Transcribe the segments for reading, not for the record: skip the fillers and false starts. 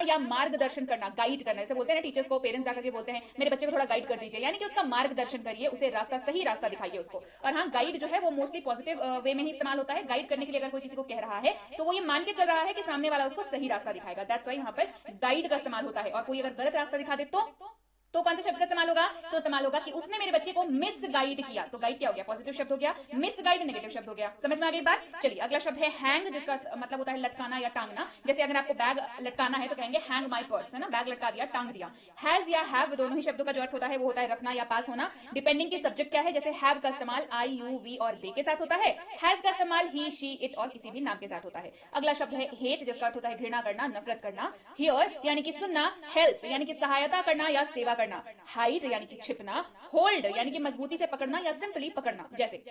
या मार्गदर्शन करना, गाइड करना। जैसे बोलते हैं ना टीचर्स को, पेरेंट्स जाकर के बोलते हैं मेरे बच्चे को थोड़ा गाइड कर दीजिए, यानी कि उसका मार्गदर्शन करिए, उसे रास्ता, सही रास्ता दिखाइए उसको। और हाँ, गाइड जो है वो मोस्टली पॉजिटिव वे में ही इस्तेमाल होता है। गाइड करने के लिए अगर कोई किसी को कह रहा है तो वो ये मान के चल रहा है कि सामने वाला उसको सही रास्ता दिखाएगा, दैट्स व्हाई वहां पर गाइड का इस्तेमाल होता है। और कोई अगर गलत रास्ता दिखा दे तो कौन से शब्द का इस्तेमाल होगा? तो इस्तेमाल होगा कि उसने मेरे बच्चे को मिस गाइड किया। तो गाइड क्या हो गया? पॉजिटिव शब्द हो गया, मिस गाइड नेगेटिव शब्द हो गया। समझ में आ गई बात? चलिए अगला शब्द है हैंग, जिसका मतलब होता है लटकाना या टांगना। जैसे अगर आपको बैग लटकाना है तो कहेंगे हैंग माई पर्स, है ना, बैग लटका दिया, टांग दिया। हैज या हैव दोनों ही शब्दों का जो अर्थ होता है वो होता है रखना या पास होना, डिपेंडिंग की सब्जेक्ट क्या है। जैसे हैव का इस्तेमाल आई, यू, वी और दे के साथ होता है। हैज का इस्तेमाल ही, शी, इट और किसी भी नाम के साथ होता है। अगला शब्द है हेट, जिसका अर्थ होता है घृणा करना, नफरत करना। हियर यानी कि सुनना, हेल्प यानी कि सहायता करना या सेवा करना, हाइड यानी कि छिपना, होल्ड यानी कि मजबूती से पकड़ना या सिंपली पकड़ना। जैसे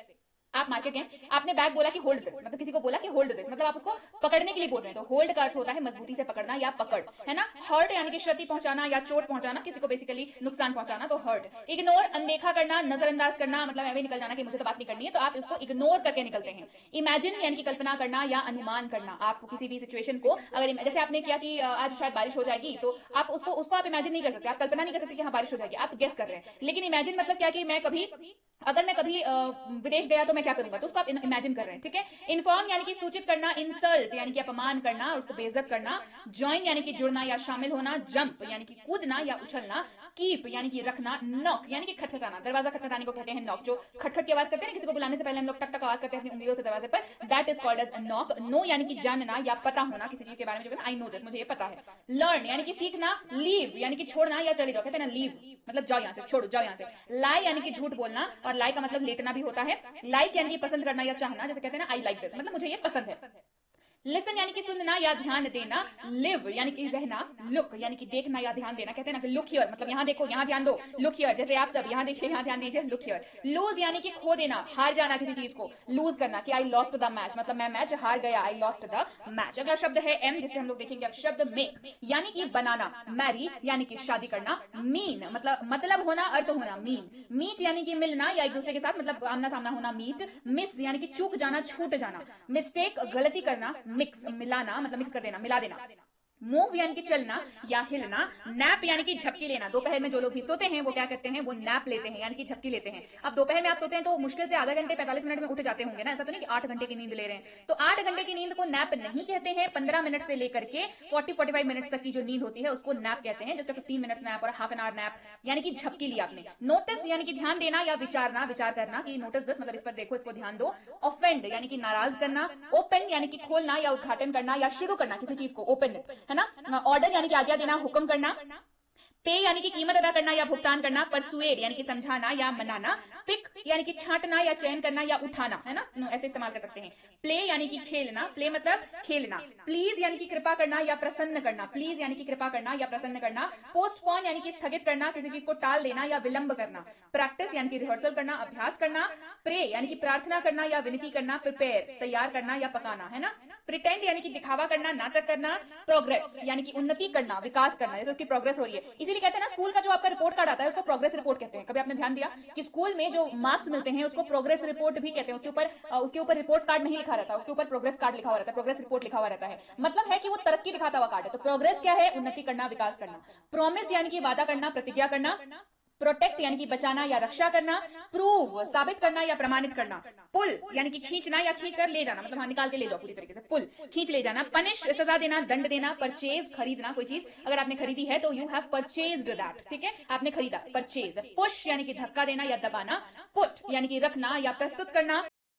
आप मार्केट गए, आपने बैग बोला कि होल्ड दिस, मतलब किसी को बोला कि होल्ड दिस, मतलब आप उसको पकड़ने के लिए बोल रहे हैं। तो होल्ड का अर्थ होता है मजबूती से पकड़ना या पकड़, है ना। हर्ट यानी कि क्षति पहुंचाना या चोट पहुंचाना, किसी को बेसिकली नुकसान पहुंचाना, तो हर्ट। इग्नोर अनदेखा करना, नजरअंदाज करना, मतलब ऐसे निकल जाना कि मुझे तो बात नहीं करनी है, तो आप उसको इग्नोर करके निकलते हैं। इमेजिन यानी कि कल्पना करना या अनुमान करना। आप किसी भी सिचुएशन को अगर जैसे आपने किया कि आज शायद बारिश हो जाएगी, तो आप उसको आप इमेजिन नहीं कर सकते, आप कल्पना नहीं कर सकते कि हाँ बारिश हो जाएगी, आप गेस कर रहे हैं। लेकिन इमेजिन मतलब क्या कि अगर मैं कभी विदेश गया तो मैं क्या करूंगा, तो उसको आप इमेजिन कर रहे हैं, ठीक है। इन्फॉर्म यानी कि सूचित करना, इंसल्ट यानी कि अपमान करना, उसको बेइज्जत करना, ज्वाइन यानी कि जुड़ना या शामिल होना, जंप यानी कि कूदना या उछलना, कीप यानी कि रखना, नॉक यानी कि खटखटाना, दरवाजा खटखटाने को कहते हैं नॉक। जो खटखट की आवाज करते हैं, किसी को बुलाने से पहले हम लोग टक टक आवाज करते हैं अपनी उंगलियों से दरवाजे पर, that is called as knock. Know यानी कि जानना या पता होना किसी चीज के बारे में, जो आई नो दिस, मुझे ये पता है। लर्न यानी कि सीखना, लीव यानी कि छोड़ना या चले जाओ, कहते हैं ना लीव मतलब जाओ यहाँ से, छोड़ो, जाओ यहाँ से। लाई यानी कि झूठ बोलना, और लाई का मतलब लेटना भी होता है। लाइक यानी कि पसंद करना या चाहना, जैसे कहते हैं ना आई लाइक दिस, मतलब मुझे ये पसंद है। लिसन यानी कि सुनना या ध्यान देना, लिव यानी कि रहना, लुक यानी कि देखना या ध्यान देना, कहते हैं ना कि लुक हियर मतलब यहाँ देखो, यहाँ ध्यान दो, लुक हियर, जैसे आप सब यहाँ देखिए, यहाँ ध्यान दीजिए, लुक हियर। लूज यानी कि खो देना, हार जाना किसी चीज को, लूज करना कि आई लॉस्ट द मैच, मतलब मैं मैच हार गया, आई लॉस्ट द मैच। अगला शब्द है एम, जिसे हम लोग देखेंगे अब शब्द मेक यानी कि बनाना, मैरी यानी कि शादी करना, मीन मतलब होना, अर्थ होना, मीन। मीट यानी कि मिलना या एक दूसरे के साथ मतलब आमना सामना होना, मीट। मिस यानी कि चूक जाना, छूट जाना। मिस्टेक गलती करना, मिक्स मिलाना मतलब मिक्स कर देना, मिला देना। मूव यानी कि चलना या हिलना। नैप यानी कि झपकी लेना, दोपहर में जो लोग भी सोते हैं वो क्या करते हैं, वो नैप लेते हैं यानी कि झपकी लेते हैं। अब दोपहर में आप सोते हैं तो मुश्किल से आधा घंटे 45 मिनट में उठ जाते होंगे ना, ऐसा तो नहीं कि 8 घंटे की नींद ले रहे हैं। तो 8 घंटे की नींद को नैप नहीं कहते हैं, 15 मिनट से लेकर के 40-45 मिनट तक की जो नींद होती है उसको नैप कहते हैं, जैसे 15 मिनट नैप और हाफ एन आवर नैप, यानी कि झपकी लिया आपने। नोटिस यानी कि ध्यान देना या विचारना, विचार करना कि नोटिस दिस मतलब इस पर देखो, इसको ध्यान दो। ऑफेंड यानी कि नाराज करना। ओपन यानी कि खोलना या उद्घाटन करना या शुरू करना किसी चीज को, ओपन, है ना। ऑर्डर यानी कि आज्ञा देना, हुक्म करना। पे यानी कि कीमत अदा करना या भुगतान करना। परसुएड यानी कि समझाना या मनाना। पिक यानी कि छांटना या चयन करना या उठाना, है ना, ऐसे इस्तेमाल कर सकते हैं। प्ले यानी कि खेलना, प्ले मतलब खेलना। प्लीज यानी कि कृपा करना या प्रसन्न करना, प्लीज यानी कि कृपा करना या प्रसन्न करना। पोस्टपोन यानी कि स्थगित करना, किसी चीज को टाल देना या विलंब करना। प्रैक्टिस यानी कि रिहर्सल करना, अभ्यास करना। प्रे यानी कि प्रार्थना करना या विनती करना। प्रिपेयर तैयार करना या पकाना, है ना। प्रिटेंड यानी कि दिखावा करना, नाटक करना। प्रोग्रेस यानी कि उन्नति करना, विकास करना, जैसे उसकी प्रोग्रेस हो रही है। इसीलिए कहते हैं ना स्कूल का जो आपका रिपोर्ट कार्ड आता है उसको प्रोग्रेस रिपोर्ट कहते हैं। कभी आपने ध्यान दिया कि स्कूल में जो मार्क्स मिलते हैं उसको प्रोग्रेस रिपोर्ट भी कहते हैं। उसके ऊपर रिपोर्ट कार्ड नहीं लिखा रहता, उसके ऊपर प्रोग्रेस कार्ड लिखा हुआ रहता है, प्रोग्रेस रिपोर्ट लिखा हुआ रहता है। मतलब है कि वो तरक्की दिखाता हुआ कार्ड है। तो प्रोग्रेस क्या है? उन्नति करना, विकास करना। प्रोमिस यानी कि वादा करना, प्रतिज्ञा करना। प्रोटेक्ट यानी कि बचाना या रक्षा करना। प्रूव साबित करना या प्रमाणित करना। पुल यानी कि खींचना या खींच कर ले जाना, मतलब हाँ निकाल के ले जाओ पूरी तरीके से, पुल खींच ले जाना। पनिश सजा देना, दंड देना। परचेज खरीदना, कोई चीज अगर आपने खरीदी है तो यू हैव परचेज्ड दैट, ठीक है, आपने खरीदा, परचेज। पुश यानी कि धक्का देना या दबाना। पुट यानी कि रखना या प्रस्तुत करना।